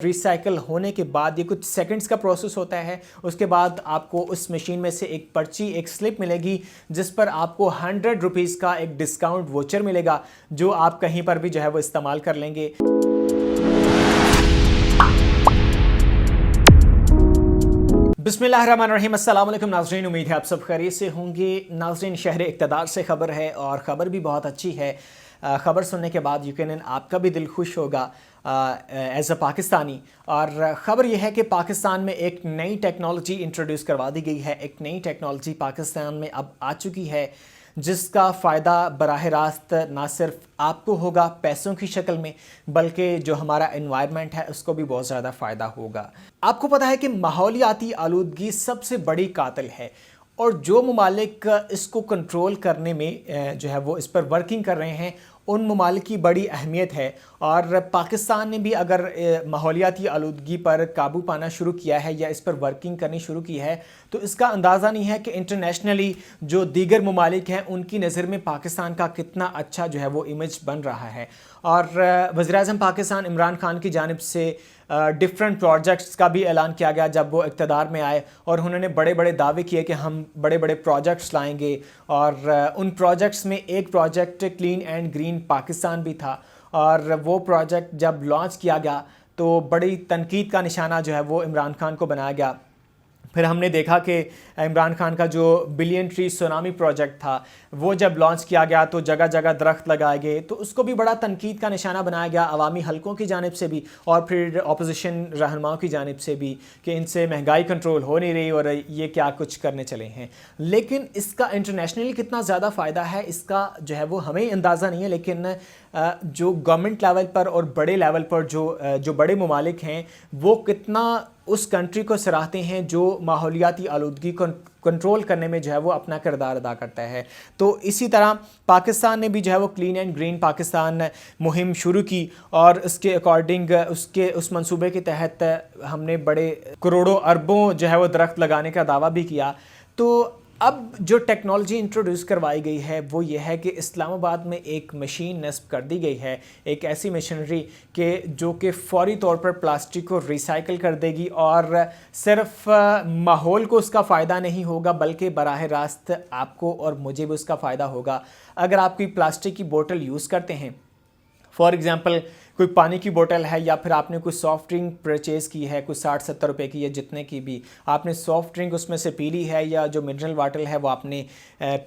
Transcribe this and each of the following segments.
Recycle ہونے کے بعد یہ کچھ سیکنڈز کا پروسیس ہوتا ہے. اس کے بعد آپ کو اس مشین میں سے ایک پرچی ایک سلپ ملے گی جس پر آپ کو 100 روپیز کا ایک ڈسکاؤنٹ ووچر ملے گا جو آپ کہیں پر بھی جو ہے وہ استعمال کر لیں گے. بسم اللہ الرحمن الرحیم. السلام علیکم ناظرین, امید ہے آپ سب خیریت سے ہوں گے. ناظرین, شہر اقتدار سے خبر ہے اور خبر بھی بہت اچھی ہے. خبر سننے کے بعد یقیناً آپ کا بھی دل خوش ہوگا ایز اے پاکستانی. اور خبر یہ ہے کہ پاکستان میں ایک نئی ٹیکنالوجی انٹروڈیوس کروا دی گئی ہے. ایک نئی ٹیکنالوجی پاکستان میں اب آ چکی ہے جس کا فائدہ براہ راست نہ صرف آپ کو ہوگا پیسوں کی شکل میں بلکہ جو ہمارا انوائرمنٹ ہے اس کو بھی بہت زیادہ فائدہ ہوگا. آپ کو پتہ ہے کہ ماحولیاتی آلودگی سب سے بڑی قاتل ہے اور جو ممالک اس کو کنٹرول کرنے میں جو ہے وہ اس پر ورکنگ کر رہے ہیں ان ممالک کی بڑی اہمیت ہے. اور پاکستان نے بھی اگر ماحولیاتی آلودگی پر قابو پانا شروع کیا ہے یا اس پر ورکنگ کرنی شروع کی ہے تو اس کا اندازہ نہیں ہے کہ انٹرنیشنلی جو دیگر ممالک ہیں ان کی نظر میں پاکستان کا کتنا اچھا جو ہے وہ امیج بن رہا ہے. اور وزیر اعظم پاکستان عمران خان کی جانب سے ڈفرینٹ پروجیکٹس کا بھی اعلان کیا گیا جب وہ اقتدار میں آئے اور انہوں نے بڑے بڑے دعوے کیے کہ ہم بڑے بڑے پروجیکٹس لائیں گے. اور ان پروجیکٹس میں ایک project clean and green Pakistan بھی تھا اور وہ پروجیکٹ جب لانچ کیا گیا تو بڑی تنقید کا نشانہ جو ہے وہ عمران خان کو بنایا گیا. پھر ہم نے دیکھا کہ عمران خان کا جو بلین ٹری سونامی پروجیکٹ تھا وہ جب لانچ کیا گیا تو جگہ جگہ درخت لگائے گئے تو اس کو بھی بڑا تنقید کا نشانہ بنایا گیا عوامی حلقوں کی جانب سے بھی اور پھر اپوزیشن رہنماؤں کی جانب سے بھی کہ ان سے مہنگائی کنٹرول ہو نہیں رہی اور یہ کیا کچھ کرنے چلے ہیں. لیکن اس کا انٹرنیشنلی کتنا زیادہ فائدہ ہے اس کا جو ہے وہ ہمیں اندازہ نہیں ہے. لیکن جو گورنمنٹ لیول پر اور بڑے لیول پر جو بڑے ممالک ہیں وہ کتنا اس کنٹری کو سراہتے ہیں جو ماحولیاتی آلودگی کو کنٹرول کرنے میں جو ہے وہ اپنا کردار ادا کرتا ہے. تو اسی طرح پاکستان نے بھی جو ہے وہ کلین اینڈ گرین پاکستان مہم شروع کی اور اس کے اکارڈنگ اس منصوبے کے تحت ہم نے بڑے کروڑوں اربوں جو ہے وہ درخت لگانے کا دعویٰ بھی کیا. تو اب جو ٹیکنالوجی انٹروڈیوس کروائی گئی ہے وہ یہ ہے کہ اسلام آباد میں ایک مشین نصب کر دی گئی ہے, ایک ایسی مشینری جو کہ فوری طور پر پلاسٹک کو ریسائیکل کر دے گی اور صرف ماحول کو اس کا فائدہ نہیں ہوگا بلکہ براہ راست آپ کو اور مجھے بھی اس کا فائدہ ہوگا. اگر آپ کوئی پلاسٹک کی بوتل یوز کرتے ہیں, فار ایگزامپل کوئی پانی کی بوتل ہے یا پھر آپ نے کوئی سافٹ ڈرنک پرچیز کی ہے کوئی 60-70 روپے کی یا جتنے کی بھی آپ نے سافٹ ڈرنک اس میں سے پی لی ہے یا جو منرل واٹر ہے وہ آپ نے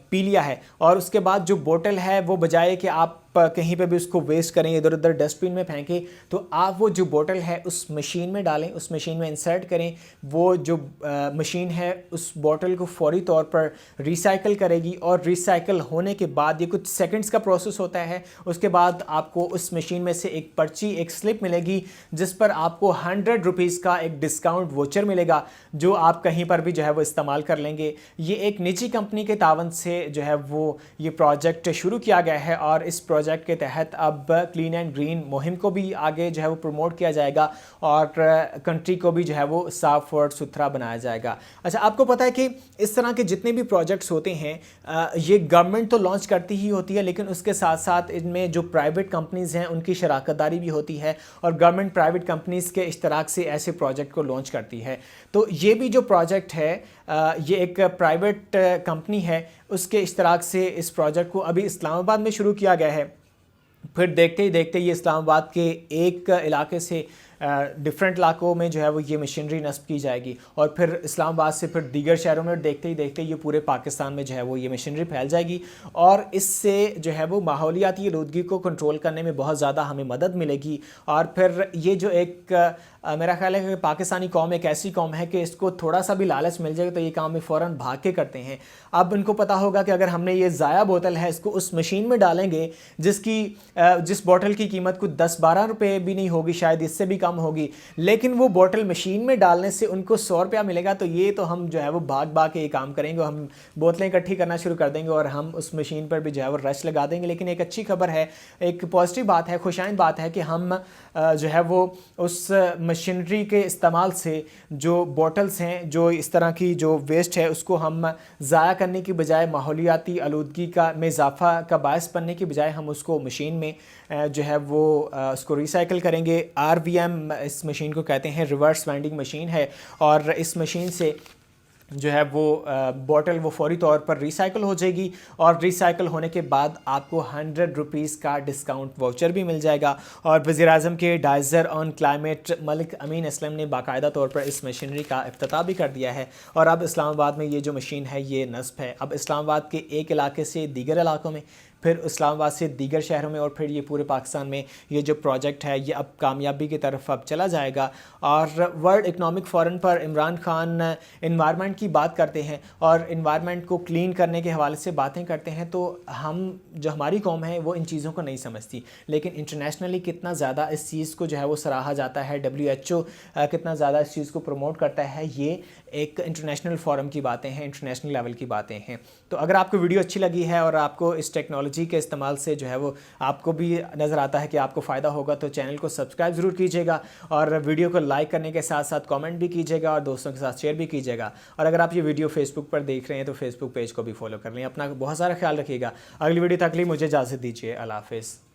پی لیا ہے اور اس کے بعد جو بوتل ہے وہ بجائے کہ آپ کہیں پہ بھی اس کو ویسٹ کریں ادھر ادھر ڈسٹ بن میں پھینکیں تو آپ وہ جو بوتل ہے اس مشین میں ڈالیں, اس مشین میں انسرٹ کریں. وہ جو مشین ہے اس بوتل کو فوری طور پر ریسائیکل کرے گی اور ریسائیکل ہونے کے بعد یہ کچھ سیکنڈز کا پروسیس ہوتا ہے. اس کے بعد آپ کو اس مشین میں سے ایک پرچی ایک سلپ ملے گی جس پر آپ کو 100 روپیز کا ایک ڈسکاؤنٹ ووچر ملے گا جو آپ کہیں پر بھی جو ہے وہ استعمال کر لیں گے. یہ ایک نجی کمپنی کے تعاون سے جو ہے وہ یہ پروجیکٹ شروع کیا گیا ہے اور اس پروجیکٹ کے تحت اب کلین اینڈ گرین مہم کو بھی آگے جو ہے وہ پروموٹ کیا جائے گا اور کنٹری کو بھی جو ہے وہ صاف اور ستھرا بنایا جائے گا. اچھا, آپ کو پتہ ہے کہ اس طرح کے جتنے بھی پروجیکٹس ہوتے ہیں یہ گورنمنٹ تو لانچ کرتی ہی ہوتی ہے لیکن اس کے ساتھ ساتھ ان میں جو پرائیویٹ کمپنیز ہیں ان کی شراکت داری بھی ہوتی ہے اور گورنمنٹ پرائیویٹ کمپنیز کے اشتراک سے ایسے پروجیکٹ کو لانچ کرتی ہے. تو یہ بھی جو پروجیکٹ ہے یہ ایک پرائیویٹ کمپنی ہے, اس کے اشتراک سے اس پروجیکٹ کو ابھی اسلام آباد میں شروع کیا گیا ہے. پھر دیکھتے ہی دیکھتے یہ اسلام آباد کے ایک علاقے سے ڈفرینٹ علاقوں میں جو ہے وہ یہ مشینری نصب کی جائے گی اور پھر اسلام آباد سے پھر دیگر شہروں میں دیکھتے ہی دیکھتے یہ پورے پاکستان میں جو ہے وہ یہ مشینری پھیل جائے گی اور اس سے جو ہے وہ ماحولیاتی آلودگی کو کنٹرول کرنے میں بہت زیادہ ہمیں مدد ملے گی. اور پھر یہ جو ایک میرا خیال ہے کہ پاکستانی قوم ایک ایسی قوم ہے کہ اس کو تھوڑا سا بھی لالچ مل جائے گا تو یہ کام میں فوراً بھاگ کے کرتے ہیں. اب ان کو پتہ ہوگا کہ اگر ہم نے یہ ضائع بوتل ہے اس کو اس مشین میں ڈالیں گے جس بوتل کی قیمت کو 10-12 روپے بھی نہیں ہوگی, شاید اس سے بھی کم ہوگی, لیکن وہ بوتل مشین میں ڈالنے سے ان کو 100 روپیہ ملے گا. تو یہ تو ہم جو ہے وہ بھاگ کے یہ کام کریں گے, ہم بوتلیں اکٹھی کرنا شروع کر دیں گے اور ہم اس مشین پر بھی جو ہے وہ رش لگا دیں گے. لیکن ایک اچھی خبر ہے, ایک پازیٹیو بات ہے, خوشائند بات ہے کہ ہم جو ہے وہ اس مشینری کے استعمال سے جو بوٹلز ہیں جو اس طرح کی جو ویسٹ ہے اس کو ہم ضائع کرنے کی بجائے ماحولیاتی آلودگی میں اضافہ کا باعث بننے کی بجائے ہم اس کو مشین میں جو ہے وہ اس کو ریسائیکل کریں گے. RVM اس مشین کو کہتے ہیں ریورس وینڈنگ مشین ہے، اور اس مشین سے جو ہے وہ بوٹل وہ فوری طور پر ریسائیکل ہو جائے گی، اور ریسائیکل ہونے کے بعد آپ کو 100 روپیز کا ڈسکاؤنٹ واؤچر بھی مل جائے گا۔ اور وزیر اعظم کے ایڈوائزر آن کلائمیٹ ملک امین اسلم نے باقاعدہ طور پر اس مشینری کا افتتاح بھی کر دیا ہے، اور اب اسلام آباد میں یہ جو مشین ہے یہ نصب ہے۔ اب اسلام آباد کے ایک علاقے سے دیگر علاقوں میں، پھر اسلام آباد سے دیگر شہروں میں، اور پھر یہ پورے پاکستان میں یہ جو پروجیکٹ ہے یہ اب کامیابی کی طرف اب چلا جائے گا۔ اور ورلڈ اکنامک فورم پر عمران خان انوائرمنٹ کی بات کرتے ہیں اور انوائرمنٹ کو کلین کرنے کے حوالے سے باتیں کرتے ہیں، تو جو ہماری قوم ہے وہ ان چیزوں کو نہیں سمجھتی، لیکن انٹرنیشنلی کتنا زیادہ اس چیز کو جو ہے وہ سراہا جاتا ہے، WHO کتنا زیادہ اس چیز کو پروموٹ کرتا ہے، یہ ایک انٹرنیشنل فورم کی باتیں ہیں، انٹرنیشنل لیول کی باتیں ہیں۔ تو اگر آپ کو ویڈیو اچھی لگی ہے اور آپ کو اس ٹیکنالوجی کے استعمال سے جو ہے وہ آپ کو بھی نظر آتا ہے کہ آپ کو فائدہ ہوگا، تو چینل کو سبسکرائب ضرور کیجیے گا، اور ویڈیو کو لائک کرنے کے ساتھ ساتھ کامنٹ بھی کیجیے گا، اور دوستوں کے ساتھ شیئر بھی کیجیے گا۔ اور اگر آپ یہ ویڈیو فیس بک پر دیکھ رہے ہیں تو فیس بک پیج کو بھی فالو کر لیں۔ اپنا بہت سارا خیال رکھیے گا۔ اگلی ویڈیو تک کے لیے مجھے اجازت دیجیے۔ اللہ حافظ۔